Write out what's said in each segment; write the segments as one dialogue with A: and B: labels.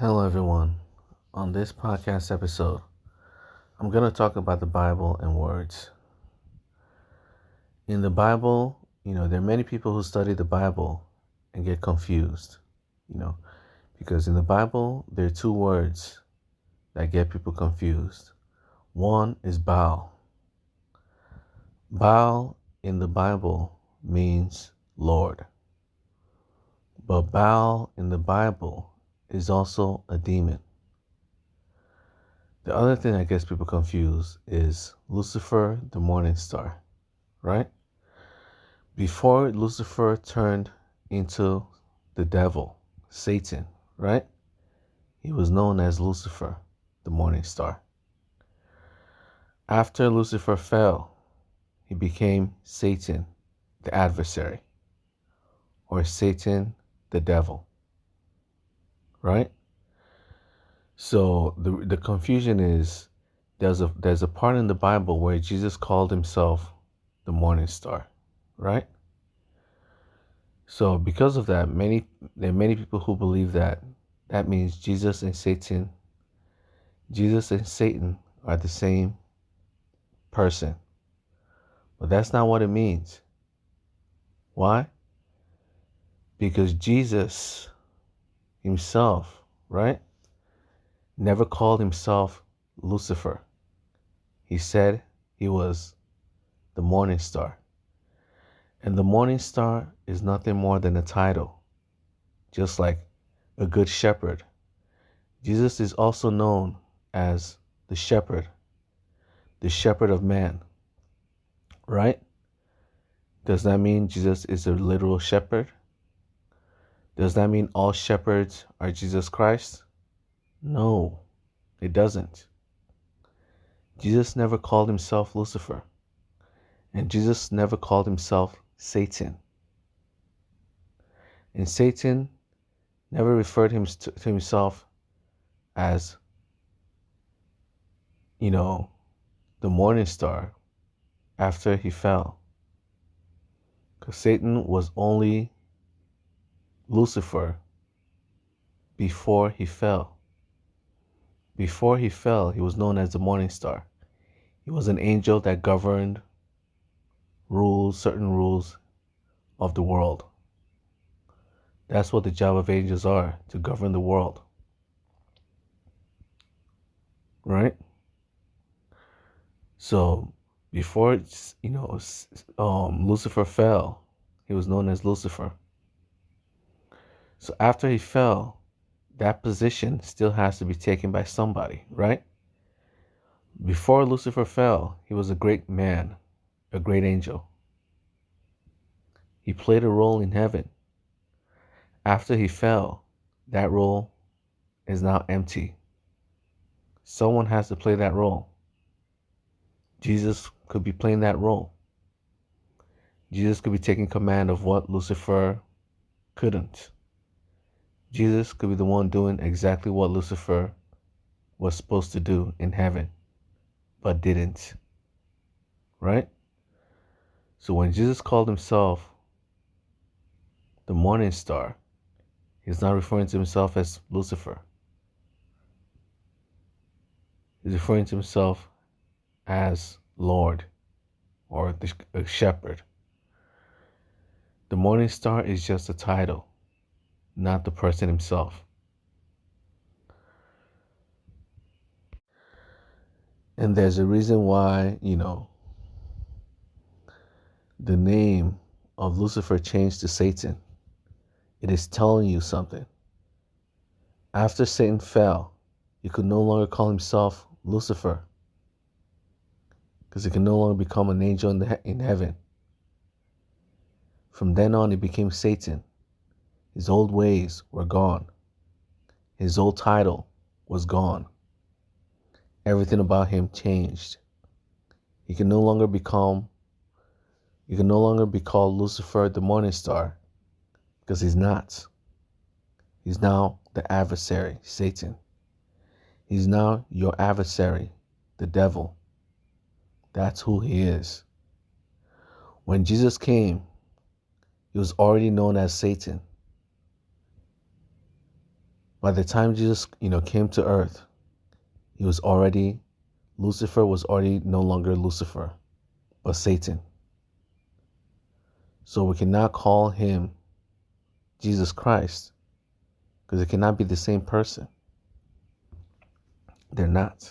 A: Hello, everyone. On this podcast episode, I'm going to talk about the Bible and words. In the Bible, there are many people who study the Bible and get confused, because in the Bible, there are two words that get people confused. One is Baal. Baal in the Bible means Lord. But Baal in the Bible is also a demon. The other thing that gets people confused is Lucifer, the Morningstar, right? Before Lucifer turned into the devil, Satan, right? He was known as Lucifer, the Morningstar. After Lucifer fell, he became Satan, the Adversary, or Satan, the devil, right? So the confusion is there's a part in the Bible where Jesus called himself the morning star, right? So because of that, there are many people who believe that means Jesus and Satan are the same person. But that's not what it means. Why? Because Jesus himself, right, never called himself Lucifer. He said he was the morning star. And the morning star is nothing more than a title, just like a good shepherd. Jesus is also known as the shepherd of man, right? Does that mean Jesus is a literal shepherd? Does that mean all shepherds are Jesus Christ? No, it doesn't. Jesus never called himself Lucifer, and Jesus never called himself Satan. And Satan never referred to himself as, the morning star after he fell. Because Satan was only Lucifer before he fell. Before he fell, he was known as the morning star. He was an angel that governed certain rules of the world. That's what the job of angels are, to govern the world. Right? So before Lucifer fell, he was known as Lucifer. So after he fell, that position still has to be taken by somebody, right? Before Lucifer fell, he was a great man, a great angel. He played a role in heaven. After he fell, that role is now empty. Someone has to play that role. Jesus could be playing that role. Jesus could be taking command of what Lucifer couldn't. Jesus could be the one doing exactly what Lucifer was supposed to do in heaven, but didn't. Right? So when Jesus called himself the morning star, he's not referring to himself as Lucifer. He's referring to himself as Lord or the shepherd. The morning star is just a title, not the person himself. And there's a reason why, the name of Lucifer changed to Satan. It is telling you something. After Satan fell, he could no longer call himself Lucifer, because he can no longer become an angel in heaven. From then on, he became Satan. His old ways were gone. His old title was gone. Everything about him changed. He can no longer be called Lucifer the morning star, because he's not. He's now the adversary, Satan. He's now your adversary, the devil. That's who he is. When Jesus came, he was already known as Satan. By the time Jesus, came to earth, Lucifer was already no longer Lucifer, but Satan. So we cannot call him Jesus Christ because it cannot be the same person. They're not.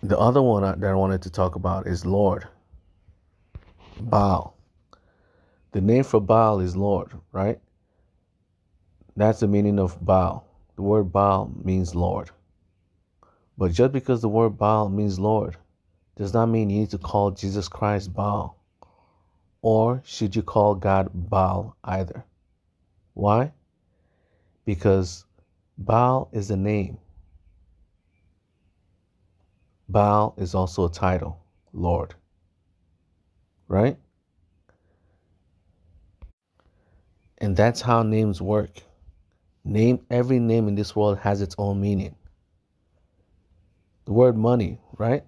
A: The other one that I wanted to talk about is Lord. Baal. The name for Baal is Lord, right? That's the meaning of Baal. The word Baal means Lord. But just because the word Baal means Lord does not mean you need to call Jesus Christ Baal. Or should you call God Baal either? Why? Because Baal is a name. Baal is also a title, Lord. Right? And that's how names work. Every name in this world has its own meaning. The word money, right?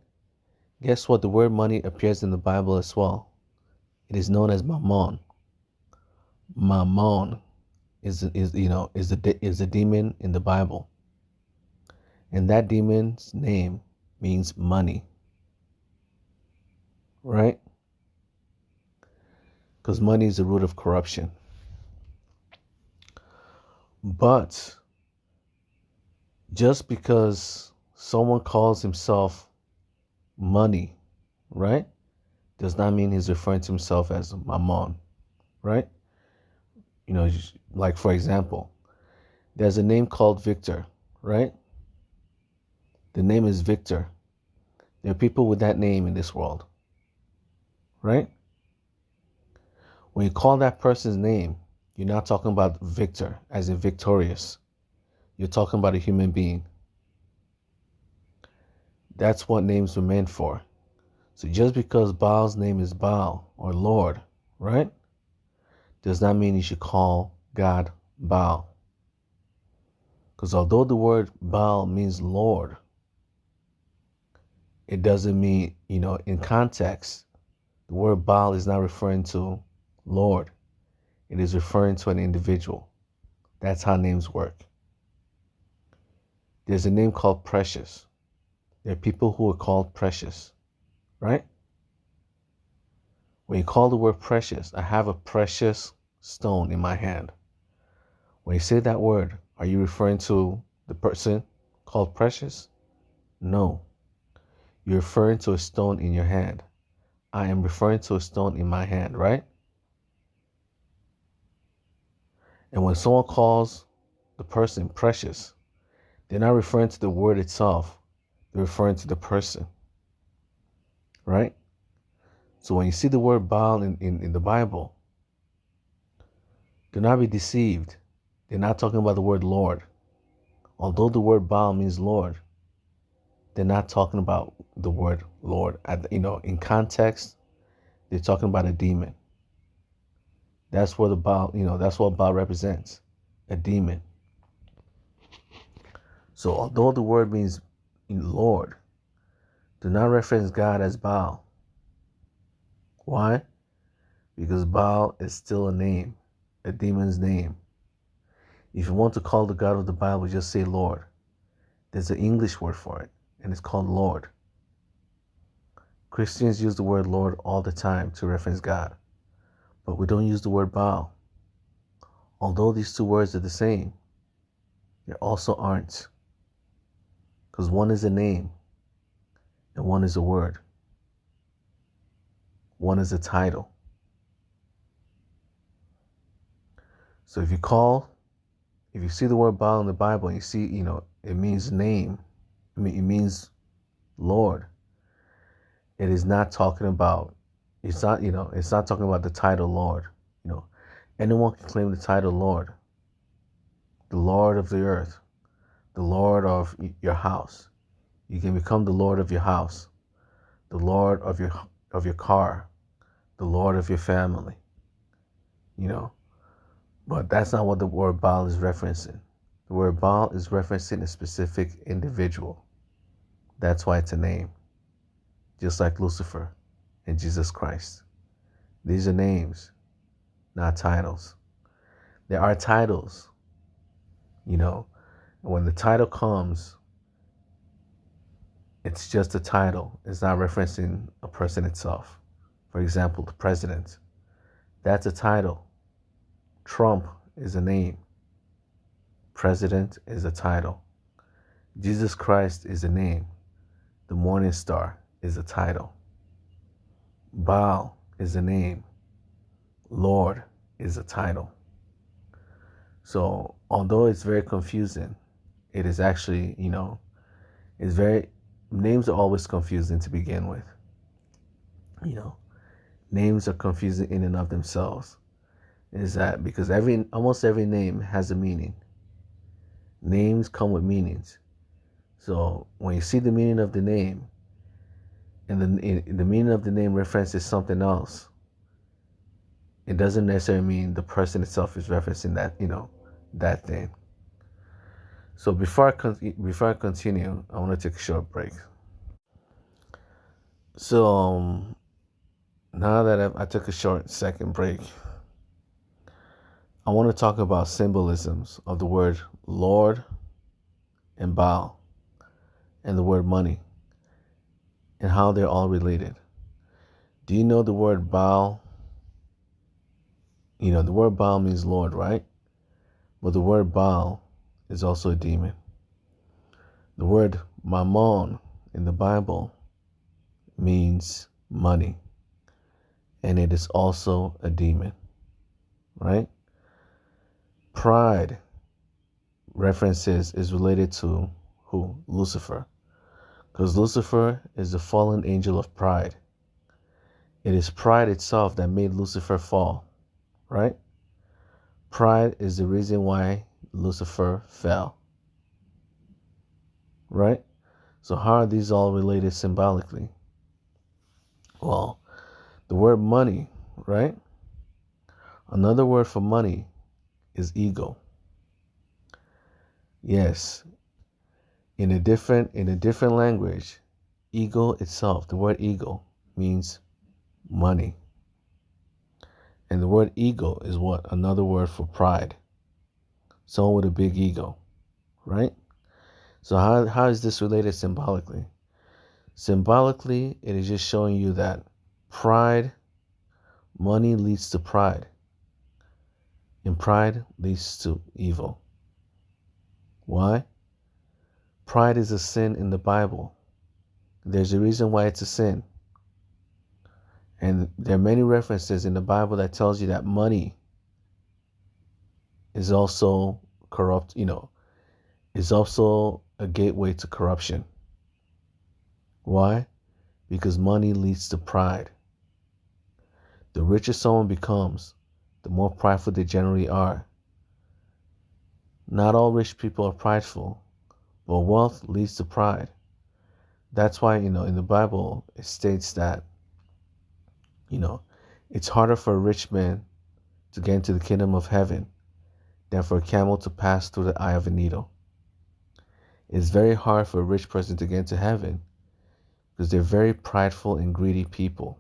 A: Guess what? The word money appears in the Bible as well. It is known as mammon. Mammon is a demon in the Bible. And that demon's name means money. Right? Because money is the root of corruption. But just because someone calls himself money, right, does not mean he's referring to himself as mammon, right? Like for example, there's a name called Victor, right? The name is Victor. There are people with that name in this world, right? When you call that person's name, you're not talking about Victor as in victorious. You're talking about a human being. That's what names were meant for. So just because Baal's name is Baal or Lord, right, does not mean you should call God Baal. Because although the word Baal means Lord, it doesn't mean, in context, the word Baal is not referring to Lord. It is referring to an individual. That's how names work. There's a name called Precious. There are people who are called Precious, right? When you call the word precious, I have a precious stone in my hand. When you say that word, are you referring to the person called Precious? No. You're referring to a stone in your hand. I am referring to a stone in my hand, right? And when someone calls the person precious, they're not referring to the word itself. They're referring to the person, right? So when you see the word Baal in the Bible, do not be deceived. They're not talking about the word Lord. Although the word Baal means Lord, they're not talking about the word Lord. In context, they're talking about a demon. That's what Baal represents, a demon. So although the word means Lord, do not reference God as Baal. Why? Because Baal is still a name, a demon's name. If you want to call the God of the Bible, just say Lord. There's an English word for it, and it's called Lord. Christians use the word Lord all the time to reference God, but we don't use the word Baal. Although these two words are the same, they also aren't. Because one is a name, and one is a word. One is a title. So if you see the word Baal in the Bible, and you see, it means name. It means Lord. It is not talking about, it's not talking about the title Lord. Anyone can claim the title Lord. The Lord of the earth. The Lord of your house. You can become the Lord of your house. The Lord of your car. The Lord of your family. But that's not what the word Baal is referencing. The word Baal is referencing a specific individual. That's why it's a name. Just like Lucifer and Jesus Christ. These are names, not titles. There are titles You know, when the title comes, it's just a title. It's not referencing a person itself. For example, the president. That's a title. Trump is a name. President is a title. Jesus Christ is a name. The Morningstar is a title. Baal is a name. Lord is a title. So although it's very confusing, it is actually, names are always confusing to begin with. Names are confusing in and of themselves. Is that because almost every name has a meaning. Names come with meanings. So when you see the meaning of the name, and the meaning of the name references something else, it doesn't necessarily mean the person itself is referencing that thing. So before I continue, I want to take a short break. So now that I took a short second break, I want to talk about symbolisms of the word Lord and Baal and the word money and how they're all related. Do you know the word Baal? The word Baal means Lord, right? But the word Baal is also a demon. The word Mammon in the Bible means money, and it is also a demon, right? Pride is related to who? Lucifer. Because Lucifer is the fallen angel of pride. It is pride itself that made Lucifer fall, right? Pride is the reason why Lucifer fell, right? So how are these all related symbolically? Well, the word money, right? Another word for money is ego. Yes, in a different language, ego itself, the word ego means money. And the word ego is what? Another word for pride. Someone with a big ego, right? So how is this related symbolically? Symbolically, it is just showing you that money leads to pride. And pride leads to evil. Why? Pride is a sin in the Bible. There's a reason why it's a sin. And there are many references in the Bible that tells you that money is also corrupt, is also a gateway to corruption. Why? Because money leads to pride. The richer someone becomes, the more prideful they generally are. Not all rich people are prideful, but wealth leads to pride. That's why, in the Bible, it states that, it's harder for a rich man to get into the kingdom of heaven than for a camel to pass through the eye of a needle. It's very hard for a rich person to get into heaven because they're very prideful and greedy people.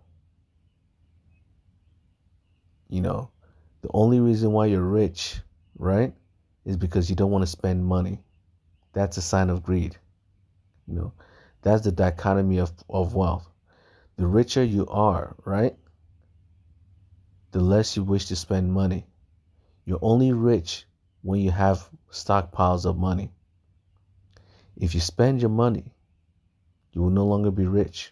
A: The only reason why you're rich, right, is because you don't want to spend money. That's a sign of greed. That's the dichotomy of wealth. The richer you are, right, the less you wish to spend money. You're only rich when you have stockpiles of money. If you spend your money, you will no longer be rich.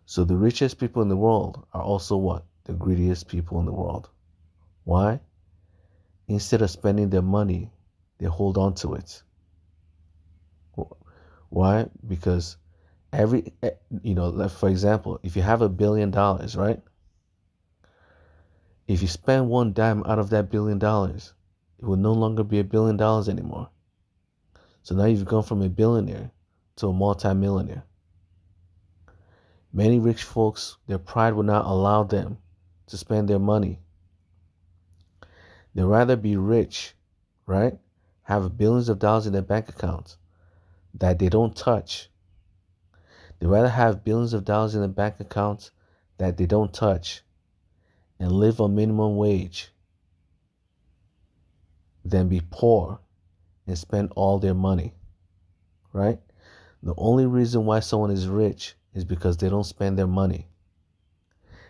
A: So the richest people in the world are also what? The greediest people in the world. Why? Instead of spending their money, they hold on to it. Why? Because for example, if you have $1 billion, right? If you spend one dime out of that $1 billion, it will no longer be $1 billion anymore. So now you've gone from a billionaire to a multimillionaire. Many rich folks, their pride will not allow them to spend their money. They'd rather be rich, right? Have billions of dollars in their bank accounts that they don't touch. They'd rather have billions of dollars in their bank accounts that they don't touch and live on minimum wage than be poor and spend all their money, right? The only reason why someone is rich is because they don't spend their money.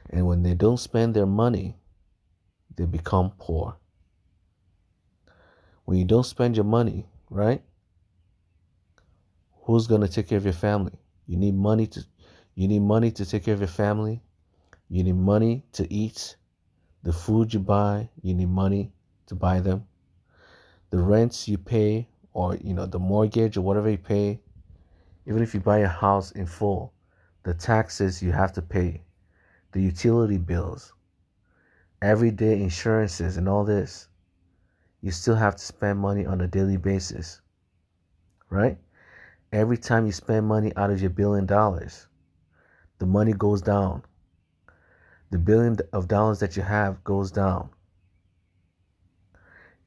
A: And when they don't spend their money, they become poor. When you don't spend your money, right? Who's going to take care of your family? You need money to take care of your family. You need money to eat. The food you buy, you need money to buy them. The rents you pay, or the mortgage or whatever you pay, even if you buy a house in full, the taxes you have to pay, the utility bills, everyday insurances and all this, you still have to spend money on a daily basis, right? Every time you spend money out of your $1 billion, the money goes down. The $1 billion that you have goes down.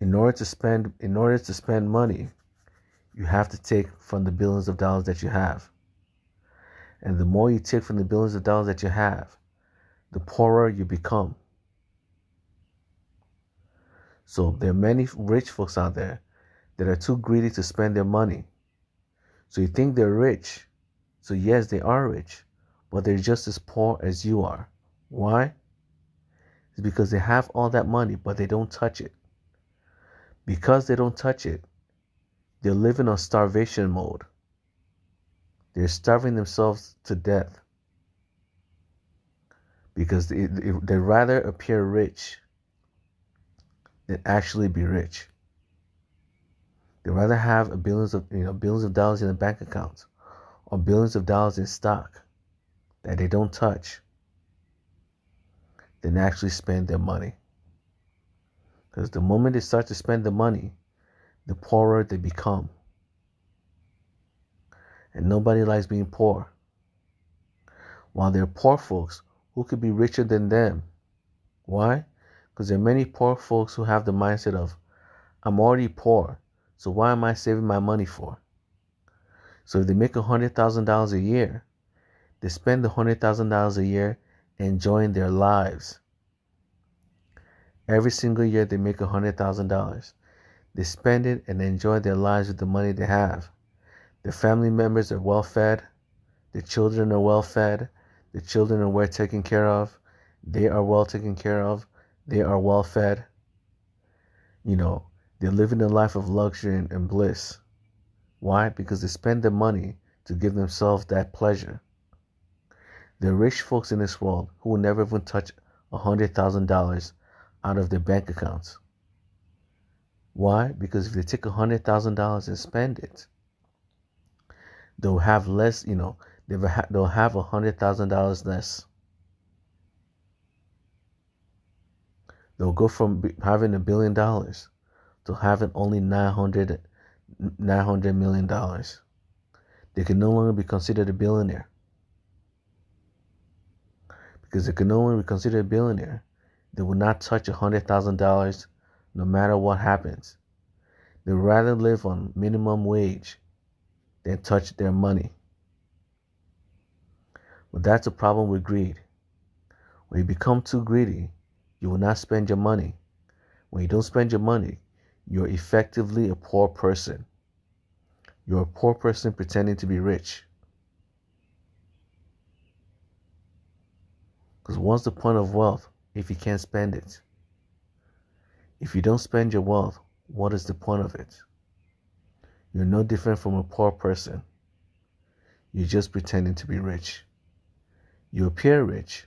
A: In order to spend money, you have to take from the billions of dollars that you have. And the more you take from the billions of dollars that you have, the poorer you become. So there are many rich folks out there that are too greedy to spend their money. So you think they're rich. So yes, they are rich, but they're just as poor as you are. Why? It's because they have all that money, but they don't touch it. Because they don't touch it, they're living on starvation mode. They're starving themselves to death because they rather appear rich than actually be rich. They rather have billions of dollars in a bank account or billions of dollars in stock that they don't touch than actually spend their money. Because the moment they start to spend the money, the poorer they become. And nobody likes being poor. While there are poor folks who could be richer than them. Why? Because there are many poor folks who have the mindset of, I'm already poor, so why am I saving my money for? So if they make $100,000 a year, they spend the $100,000 a year enjoying their lives. Every single year they make $100,000. They spend it and enjoy their lives with the money they have. Their family members are well fed. Their children are well fed. Their children are well taken care of. They are well taken care of. They are well fed. They're living a life of luxury and bliss. Why? Because they spend their money to give themselves that pleasure. There are rich folks in this world who will never even touch $100,000 out of their bank accounts. Why? Because if they take $100,000 and spend it, they'll have less, they'll have $100,000 less. They'll go from having $1 billion to having only $900 million. They can no longer be considered a billionaire. Because they can no longer be considered a billionaire, they will not touch $100,000 no matter what happens. They'd rather live on minimum wage than touch their money. But that's a problem with greed. When you become too greedy, you will not spend your money. When you don't spend your money, you're effectively a poor person. You're a poor person pretending to be rich. Because what's the point of wealth if you can't spend it? If you don't spend your wealth, what is the point of it? You're no different from a poor person. You're just pretending to be rich. You appear rich,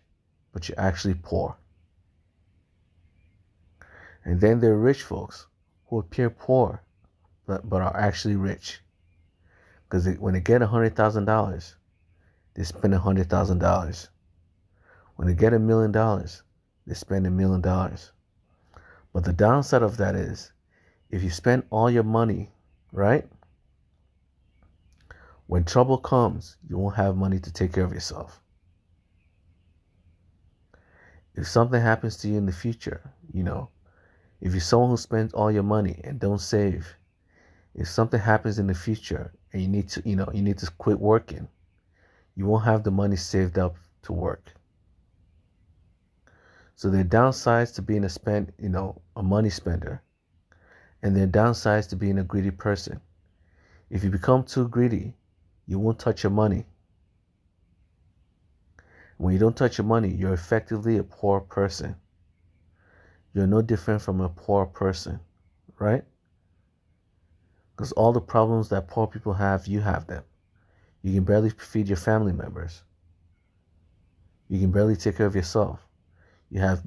A: but you're actually poor. And then there are rich folks who appear poor, but are actually rich. Because when they get $100,000, they spend $100,000. When they get $1 million, they spend $1 million. But the downside of that is, if you spend all your money, right? When trouble comes, you won't have money to take care of yourself. If something happens to you in the future, if you're someone who spends all your money and don't save, if something happens in the future and you need to quit working, you won't have the money saved up to work. So there are downsides to being a money spender, And there are downsides to being a greedy person. If you become too greedy, you won't touch your money. When you don't touch your money, you're effectively a poor person. You're no different from a poor person, right? Because all the problems that poor people have, you have them. You can barely feed your family members. You can barely take care of yourself. You have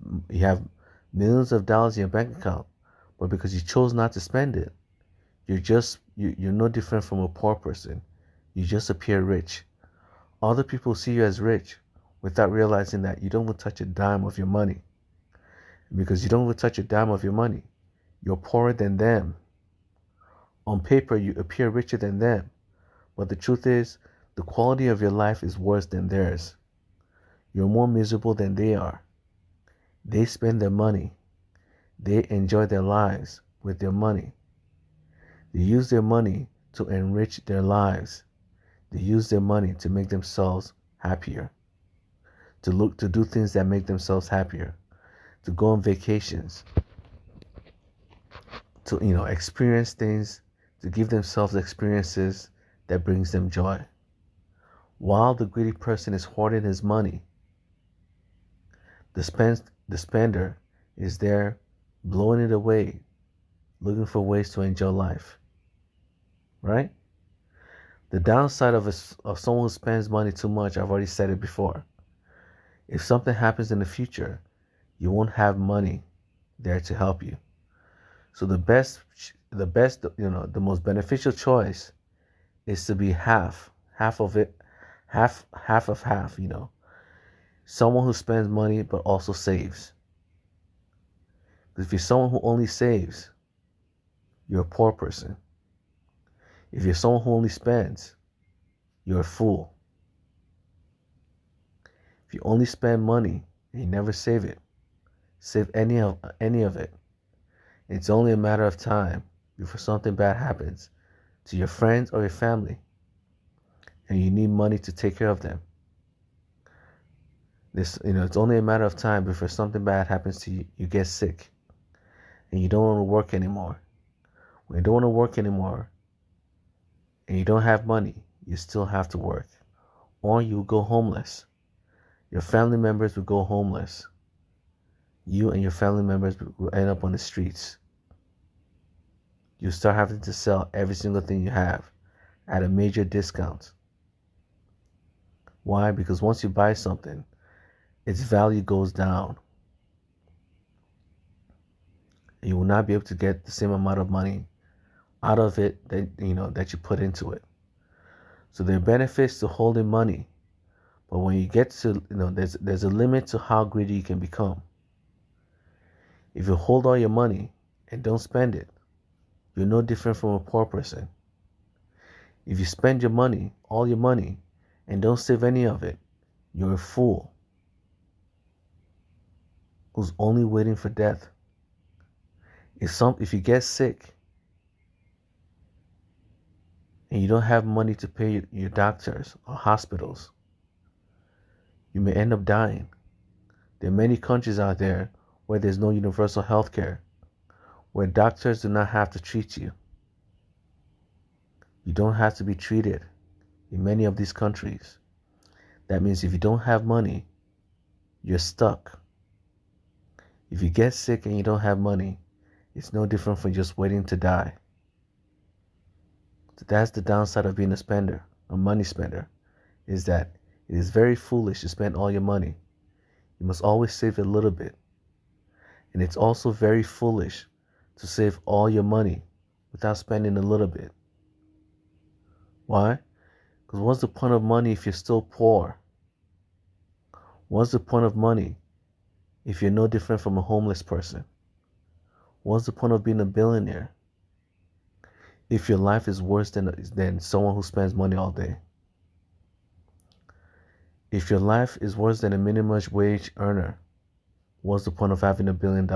A: millions of dollars in your bank account, but because you chose not to spend it, you're no different from a poor person. You just appear rich. Other people see you as rich without realizing that you don't even touch a dime of your money. Because you don't even touch a dime of your money, you're poorer than them. On paper, you appear richer than them, but the truth is, the quality of your life is worse than theirs. You're more miserable than they are. They spend their money. They enjoy their lives with their money. They use their money to enrich their lives. They use their money to make themselves happier, to do things that make themselves happier, to go on vacations, to experience things, to give themselves experiences that brings them joy. While the greedy person is hoarding his money, the spender is there blowing it away, looking for ways to enjoy life. Right? The downside of someone who spends money too much, I've already said it before. If something happens in the future, you won't have money there to help you. So the most beneficial choice is to be half of it, half of half, Someone who spends money but also saves. If you're someone who only saves, you're a poor person. If you're someone who only spends, you're a fool. If you only spend money and you never save any of it, it's only a matter of time before something bad happens to your friends or your family, and you need money to take care of them. It's only a matter of time before something bad happens to you. You get sick, and you don't want to work anymore. When you don't want to work anymore, and you don't have money, you still have to work, or you will go homeless. Your family members will go homeless. You and your family members will end up on the streets. You start having to sell every single thing you have at a major discount. Why? Because once you buy something, its value goes down. You will not be able to get the same amount of money out of it that you put into it. So there are benefits to holding money, but when you get to there's a limit to how greedy you can become. If you hold all your money and don't spend it, you're no different from a poor person. If you spend all your money, and don't save any of it, you're a fool who's only waiting for death. If you get sick and you don't have money to pay your doctors or hospitals, you may end up dying. There are many countries out there where there's no universal health care, where doctors do not have to treat you. You don't have to be treated in many of these countries. That means if you don't have money, you're stuck. If you get sick and you don't have money, it's no different from just waiting to die. So that's the downside of being a money spender, is that it is very foolish to spend all your money. You must always save a little bit. And it's also very foolish to save all your money without spending a little bit. Why? Because what's the point of money if you're still poor? What's the point of money if you're no different from a homeless person? What's the point of being a billionaire if your life is worse than someone who spends money all day? If your life is worse than a minimum wage earner, what's the point of having $1 billion?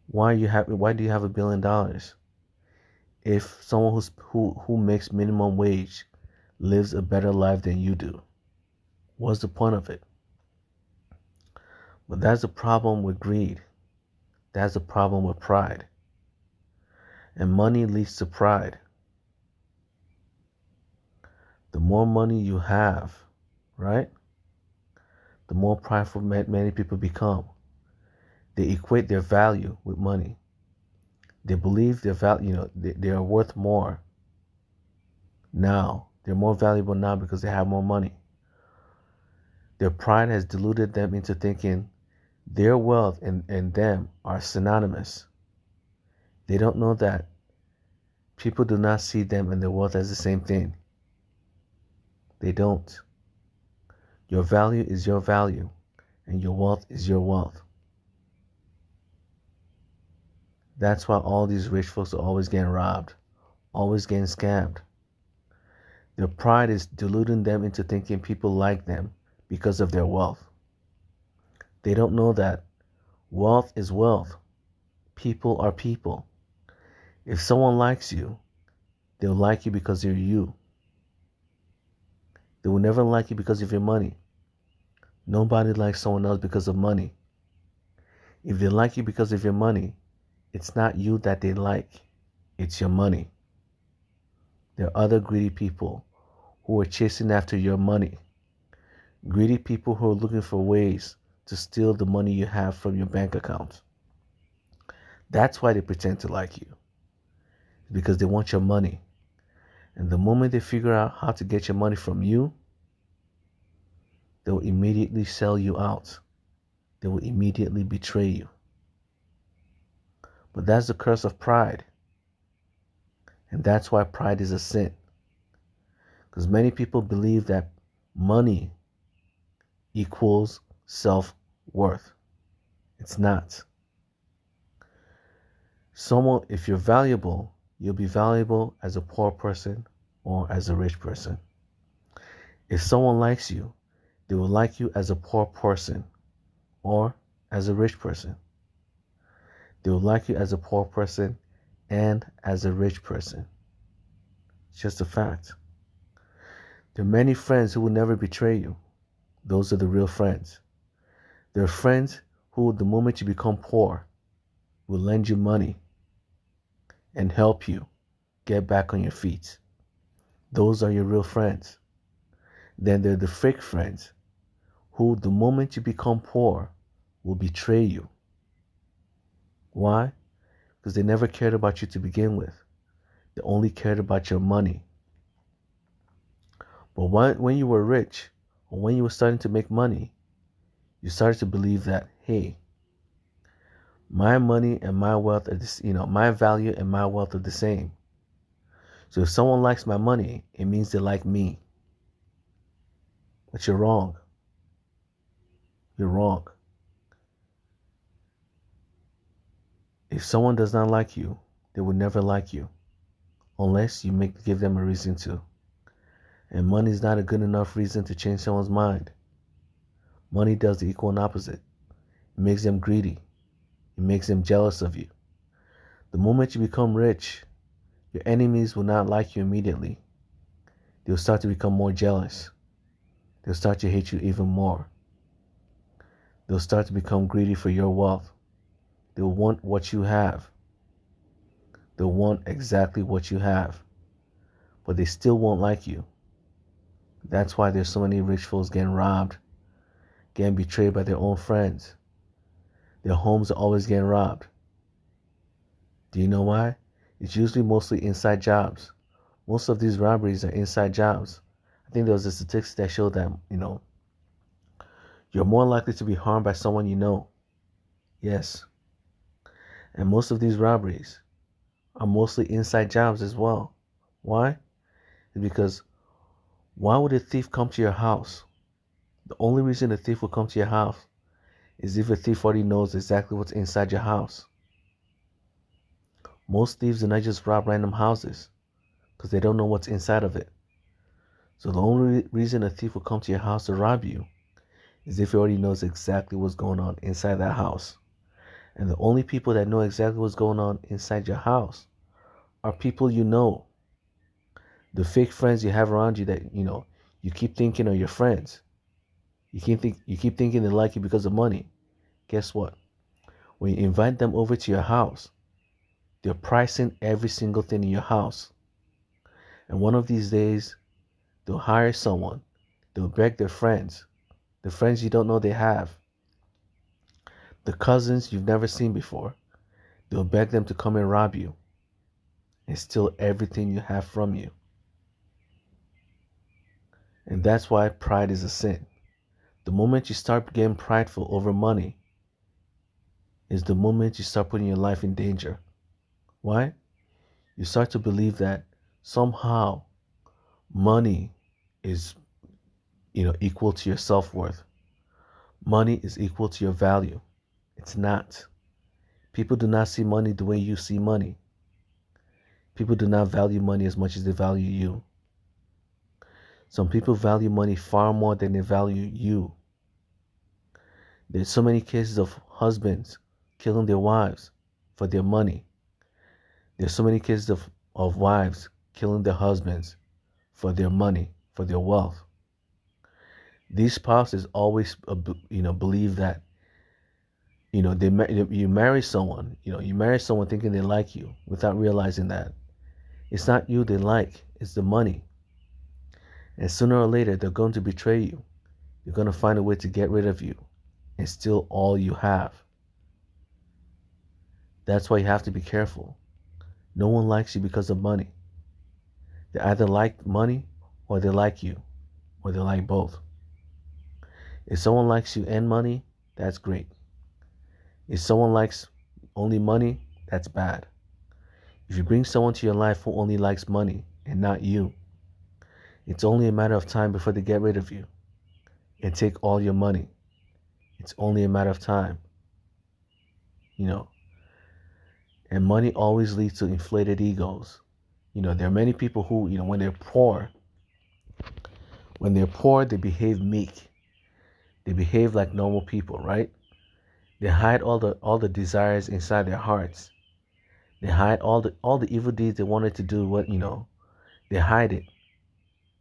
A: Why do you have $1 billion if someone who makes minimum wage lives a better life than you do? What's the point of it? But that's the problem with greed. That's the problem with pride. And money leads to pride. The more money you have, right? The more prideful many people become. They equate their value with money. They believe their value, they are worth more now. They're more valuable now because they have more money. Their pride has deluded them into thinking their wealth and them are synonymous. They don't know that people do not see them and their wealth as the same thing. They don't. Your value is your value, and your wealth is your wealth. That's why all these rich folks are always getting robbed, always getting scammed. Their pride is deluding them into thinking people like them because of their wealth. They don't know that wealth is wealth. People are people. If someone likes you, they'll like you because they're you. They will never like you because of your money. Nobody likes someone else because of money. If they like you because of your money, it's not you that they like. It's your money. There are other greedy people who are chasing after your money. Greedy people who are looking for ways to steal the money you have from your bank account. That's why they pretend to like you. Because they want your money. And the moment they figure out how to get your money from you, they will immediately sell you out. They will immediately betray you. But that's the curse of pride. And that's why pride is a sin. Because many people believe that money equals self-worth. It's not. If you're valuable, you'll be valuable as a poor person or as a rich person. If someone likes you, they will like you as a poor person or as a rich person. They will like you as a poor person and as a rich person. It's just a fact. There are many friends who will never betray you. Those are the real friends. There are friends who, the moment you become poor, will lend you money and help you get back on your feet. Those are your real friends. Then there are the fake friends who, the moment you become poor, will betray you. Why? Because they never cared about you to begin with. They only cared about your money. But when you were rich, or when you were starting to make money, you started to believe that, hey, my money and my wealth are this, my value and my wealth are the same. So if someone likes my money, it means they like me. But you're wrong. You're wrong. If someone does not like you, they will never like you unless you give them a reason to. And money is not a good enough reason to change someone's mind. Money does the equal and opposite. It makes them greedy. It makes them jealous of you. The moment you become rich, your enemies will not like you immediately. They'll start to become more jealous. They'll start to hate you even more. They'll start to become greedy for your wealth. They'll want what you have. They'll want exactly what you have. But they still won't like you. That's why there's so many rich folks getting robbed, getting betrayed by their own friends. Their homes are always getting robbed. Do you know why? It's usually mostly inside jobs. Most of these robberies are inside jobs. I think there was a statistic that showed that, you're more likely to be harmed by someone you know. Yes. And most of these robberies are mostly inside jobs as well. Why? It's because why would a thief come to your house? The only reason a thief will come to your house is if a thief already knows exactly what's inside your house. Most thieves do not just rob random houses because they don't know what's inside of it. So the only reason a thief will come to your house to rob you is if he already knows exactly what's going on inside that house. And the only people that know exactly what's going on inside your house are people you know. The fake friends you have around you that, you keep thinking are your friends. You keep thinking they like you because of money. Guess what? When you invite them over to your house, they're pricing every single thing in your house. And one of these days, they'll hire someone. They'll beg their friends, the friends you don't know they have, the cousins you've never seen before. They'll beg them to come and rob you and steal everything you have from you. And that's why pride is a sin. The moment you start getting prideful over money is the moment you start putting your life in danger. Why? You start to believe that somehow money is, equal to your self-worth. Money is equal to your value. It's not. People do not see money the way you see money. People do not value money as much as they value you. Some people value money far more than they value you. There's so many cases of husbands killing their wives for their money. There's so many cases of wives killing their husbands for their money, for their wealth. These spouses always, believe that, you marry someone, you marry someone thinking they like you without realizing that it's not you they like, it's the money. And sooner or later, they're going to betray you. They're going to find a way to get rid of you and steal all you have. That's why you have to be careful. No one likes you because of money. They either like money or they like you, or they like both. If someone likes you and money, that's great. If someone likes only money, that's bad. If you bring someone to your life who only likes money and not you, it's only a matter of time before they get rid of you and take all your money. It's only a matter of time. And money always leads to inflated egos. There are many people who, when they're poor, they behave meek. They behave like normal people, right? They hide all the desires inside their hearts. They hide all the evil deeds they wanted to do. They hide it.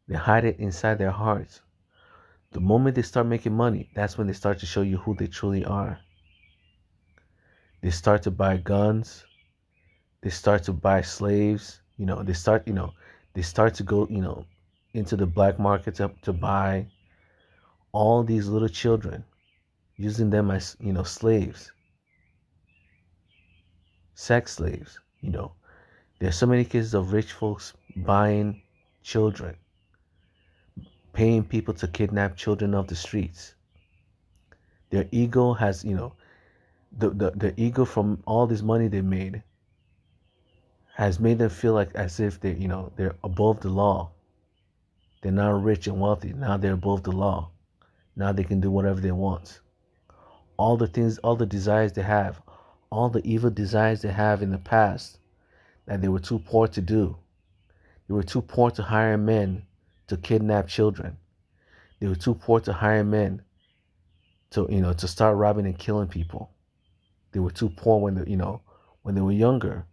A: They hide it inside their hearts. The moment they start making money, that's when they start to show you who they truly are. They start to buy guns. They start to buy slaves. They start to go, into the black market to buy all these little children, using them as, slaves, sex slaves. There's so many cases of rich folks buying children, paying people to kidnap children off the streets. Their ego has, the ego from all this money they made has made them feel like as if they're above the law. They're now rich and wealthy. Now they're above the law. Now they can do whatever they want. All the things, all the desires they have, all the evil desires they have in the past that they were too poor to do. They were too poor to hire men to kidnap children. They were too poor to hire men to start robbing and killing people. They were too poor when they were younger.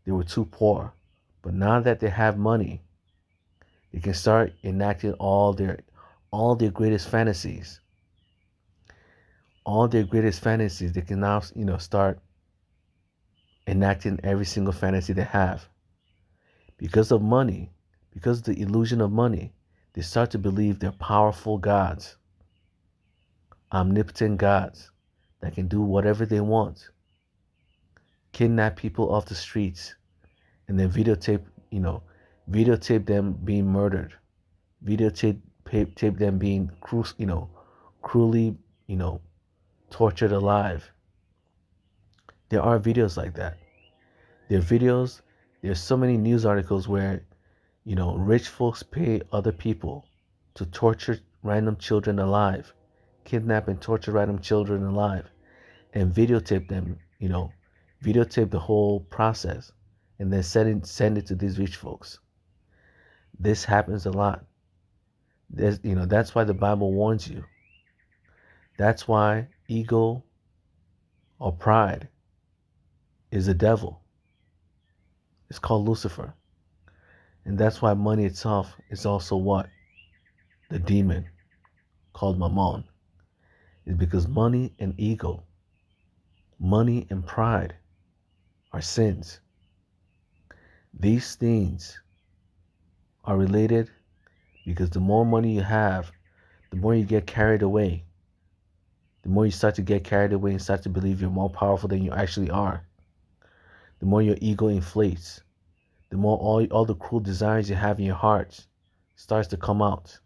A: They were too poor. But now that they have money, they can start enacting all their greatest fantasies. All their greatest fantasies, they can now, start enacting every single fantasy they have. Because of money, because of the illusion of money, they start to believe they're powerful gods, omnipotent gods that can do whatever they want. Kidnap people off the streets and then videotape them being murdered. Videotape them being cruelly, tortured alive. There are videos like that. There's so many news articles where, rich folks pay other people to torture random children alive, kidnap and torture random children alive, and videotape them, videotape the whole process, and then send it to these rich folks. This happens a lot. That's why the Bible warns you. That's why ego or pride is a devil. It's called Lucifer. And that's why money itself is also what? The demon called Mammon. It's because money and ego Money and pride are sins. These things are related because the more money you have, the more you get carried away. The more you start to get carried away and start to believe you're more powerful than you actually are. The more your ego inflates. The more all the cruel desires you have in your heart starts to come out.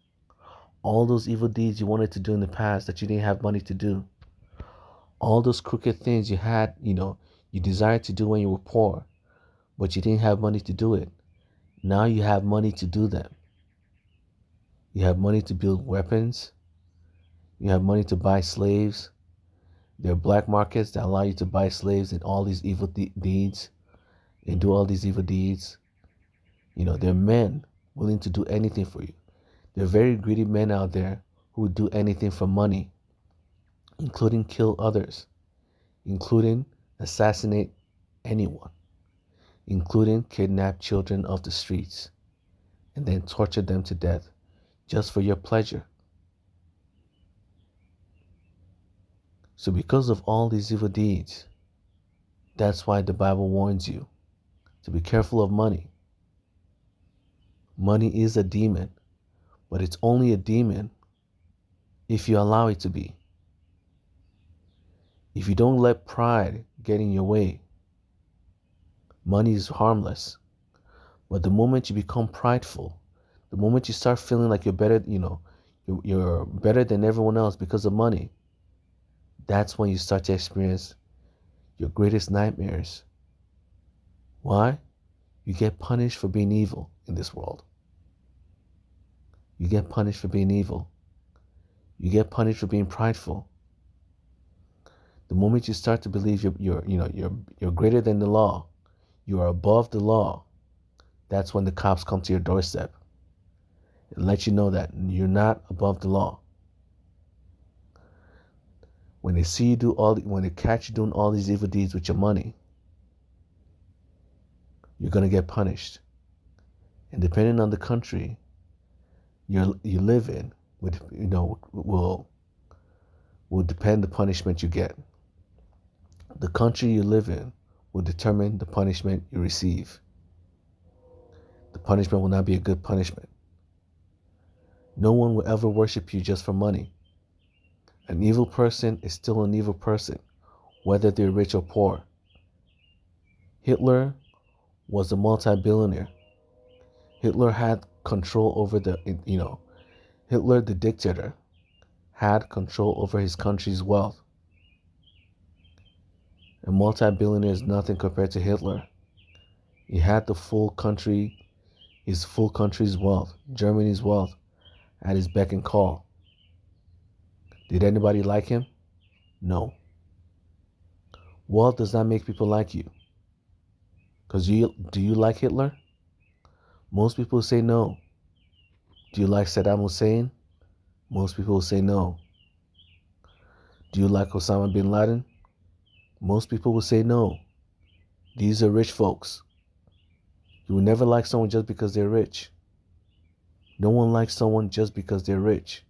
A: All those evil deeds you wanted to do in the past that you didn't have money to do. All those crooked things you had, you desired to do when you were poor, but you didn't have money to do it. Now you have money to do them. You have money to build weapons. You have money to buy slaves. There are black markets that allow you to buy slaves and all these evil deeds and do all these evil deeds. There are men willing to do anything for you. There are very greedy men out there who would do anything for money, including kill others, including assassinate anyone, including kidnap children off the streets and then torture them to death just for your pleasure. So because of all these evil deeds, that's why the Bible warns you to be careful of money. Money is a demon, but it's only a demon if you allow it to be. If you don't let pride get in your way, money is harmless. But the moment you become prideful, the moment you start feeling like you're better, you're better than everyone else because of money, that's when you start to experience your greatest nightmares. Why? You get punished for being evil in this world. You get punished for being evil. You get punished for being prideful. The moment you start to believe you're greater than the law, you are above the law, that's when the cops come to your doorstep and let you know that you're not above the law. When they see you when they catch you doing all these evil deeds with your money, you're gonna get punished. And depending on the country you live in, will depend the punishment you get. The country you live in will determine the punishment you receive. The punishment will not be a good punishment. No one will ever worship you just for money. An evil person is still an evil person, whether they're rich or poor. Hitler was a multi-billionaire. Hitler had control over Hitler the dictator had control over his country's wealth. A multi-billionaire is nothing compared to Hitler. He had his full country's wealth, Germany's wealth, at his beck and call. Did anybody like him? No. Wealth does not make people like you. Because do you like Hitler? Most people say no. Do you like Saddam Hussein? Most people say no. Do you like Osama bin Laden? Most people will say no. These are rich folks. You will never like someone just because they're rich. No one likes someone just because they're rich.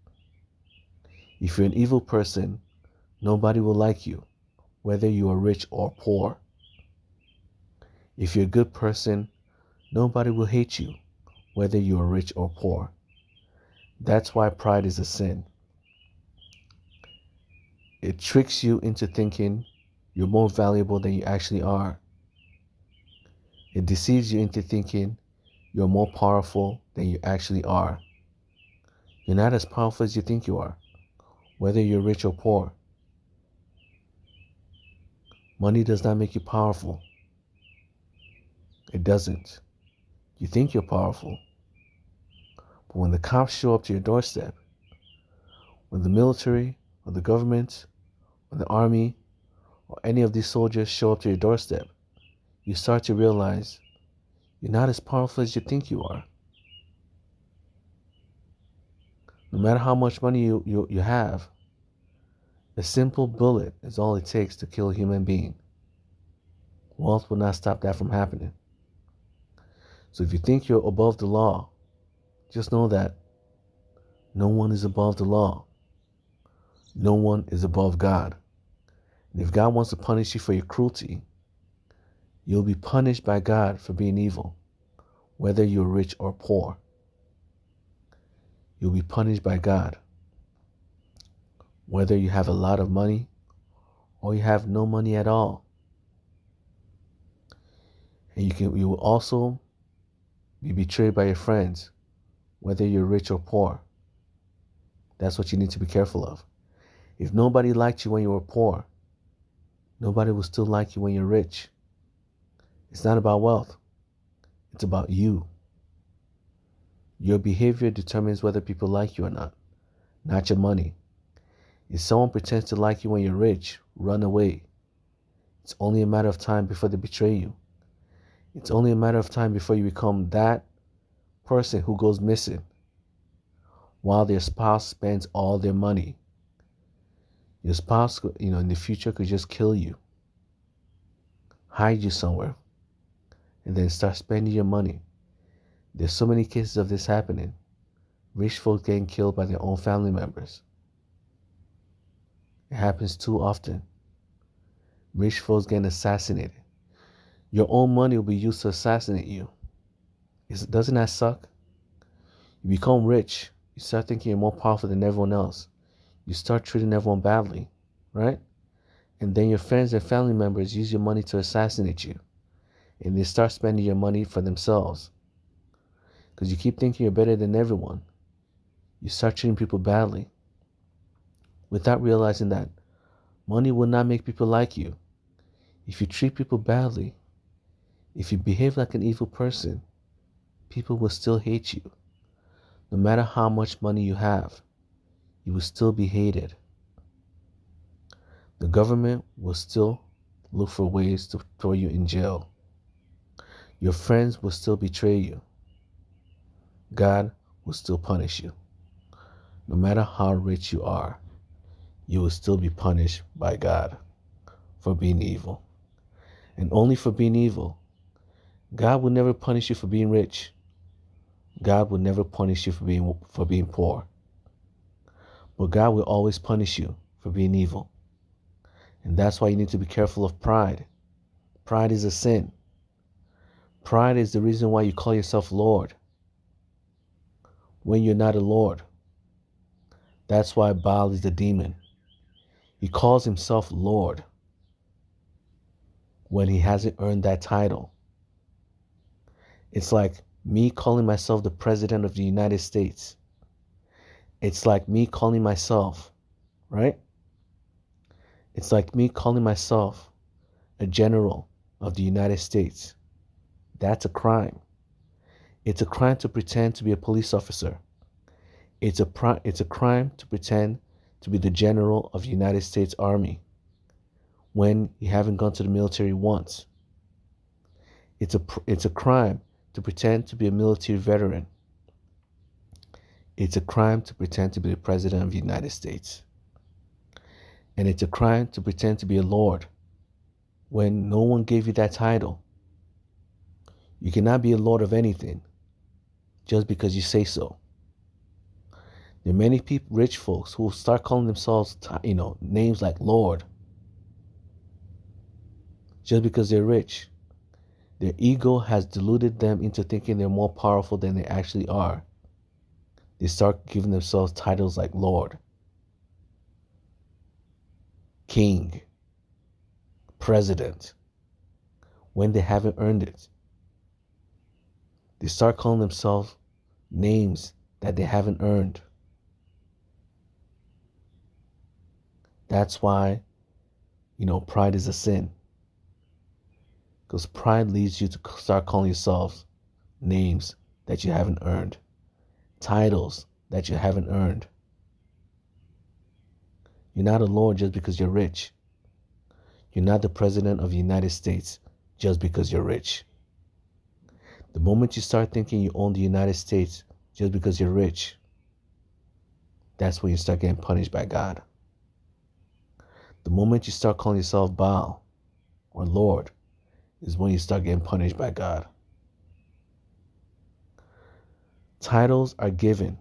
A: If you're an evil person, nobody will like you, whether you are rich or poor. If you're a good person, nobody will hate you, whether you are rich or poor. That's why pride is a sin. It tricks you into thinking you're more valuable than you actually are. It deceives you into thinking you're more powerful than you actually are. You're not as powerful as you think you are, whether you're rich or poor. Money does not make you powerful. It doesn't. You think you're powerful. But when the cops show up to your doorstep, when the military or the government or the army or any of these soldiers show up to your doorstep, you start to realize you're not as powerful as you think you are. No matter how much money you have, a simple bullet is all it takes to kill a human being. Wealth will not stop that from happening. So if you think you're above the law, just know that no one is above the law. No one is above God. And if God wants to punish you for your cruelty, you'll be punished by God for being evil, whether you're rich or poor. You'll be punished by God, whether you have a lot of money or you have no money at all. And you will also be betrayed by your friends, whether you're rich or poor. That's what you need to be careful of. If nobody liked you when you were poor, nobody will still like you when you're rich. It's not about wealth. It's about you. Your behavior determines whether people like you or not your money. If someone pretends to like you when you're rich, run away. It's only a matter of time before they betray you. It's only a matter of time before you become that person who goes missing while their spouse spends all their money. Your spouse, in the future could just kill you, hide you somewhere, and then start spending your money. There's so many cases of this happening. Rich folks getting killed by their own family members. It happens too often. Rich folks getting assassinated. Your own money will be used to assassinate you. Doesn't that suck? You become rich. You start thinking you're more powerful than everyone else. You start treating everyone badly, right? And then your friends and family members use your money to assassinate you. And they start spending your money for themselves. Because you keep thinking you're better than everyone. You start treating people badly without realizing that money will not make people like you. If you treat people badly, if you behave like an evil person, people will still hate you. No matter how much money you have, you will still be hated. The government will still look for ways to throw you in jail. Your friends will still betray you. God will still punish you. No matter how rich you are, you will still be punished by God for being evil. And only for being evil. God will never punish you for being rich. God will never punish you for being poor. But God will always punish you for being evil. And that's why you need to be careful of pride. Pride is a sin. Pride is the reason why you call yourself Lord when you're not a Lord. That's why Baal is the demon. He calls himself Lord when he hasn't earned that title. It's like me calling myself the President of the United States. It's like me calling myself, right? It's like me calling myself a general of the United States. That's a crime. It's a crime to pretend to be a police officer. It's a crime to pretend to be the general of the United States Army when you haven't gone to the military once. It's a crime to pretend to be a military veteran. It's a crime to pretend to be the President of the United States. And it's a crime to pretend to be a Lord when no one gave you that title. You cannot be a Lord of anything just because you say so. There are many rich folks who will start calling themselves, names like Lord just because they're rich. Their ego has deluded them into thinking they're more powerful than they actually are. They start giving themselves titles like Lord, King, President, when they haven't earned it. They start calling themselves names that they haven't earned. That's why, pride is a sin. Because pride leads you to start calling yourselves names that you haven't earned, titles that you haven't earned. You're not a Lord just because you're rich. You're not the President of the United States just because you're rich. The moment you start thinking you own the United States just because you're rich, that's when you start getting punished by God. The moment you start calling yourself Baal or Lord is when you start getting punished by God. Titles are given.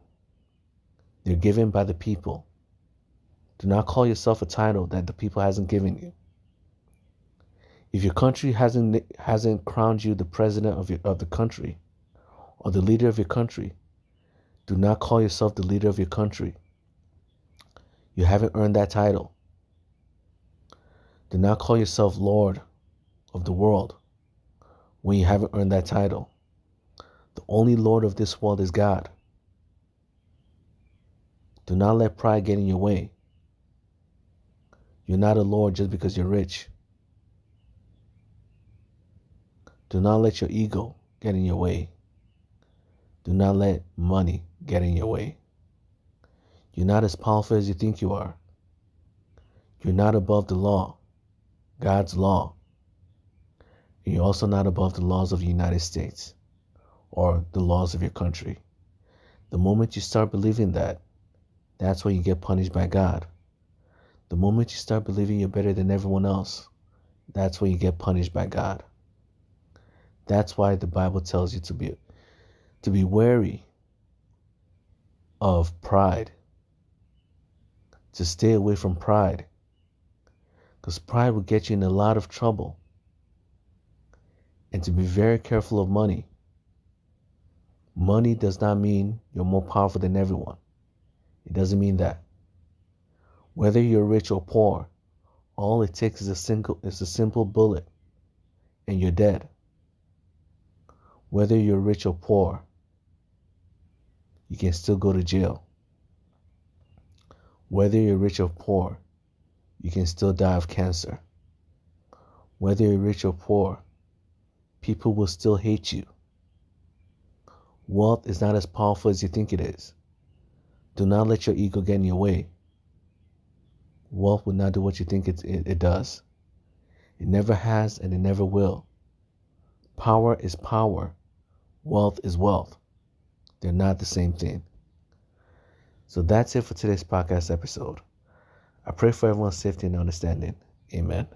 A: They're given by the people. Do not call yourself a title that the people hasn't given you. If your country hasn't crowned you the president of the country or the leader of your country, do not call yourself the leader of your country. You haven't earned that title. Do not call yourself Lord of the world when you haven't earned that title. The only Lord of this world is God. Do not let pride get in your way. You're not a Lord just because you're rich. Do not let your ego get in your way. Do not let money get in your way. You're not as powerful as you think you are. You're not above the law, God's law. And you're also not above the laws of the United States or the laws of your country. The moment you start believing that, that's when you get punished by God. The moment you start believing you're better than everyone else, that's when you get punished by God. That's why the Bible tells you to be wary of pride, to stay away from pride, because pride will get you in a lot of trouble, and to be very careful of money. Money does not mean you're more powerful than everyone. It doesn't mean that. Whether you're rich or poor, all it takes is a simple bullet, and you're dead. Whether you're rich or poor, you can still go to jail. Whether you're rich or poor, you can still die of cancer. Whether you're rich or poor, people will still hate you. Wealth is not as powerful as you think it is. Do not let your ego get in your way. Wealth will not do what you think it does. It never has and it never will. Power is power. Wealth is wealth. They're not the same thing. So that's it for today's podcast episode. I pray for everyone's safety and understanding. Amen.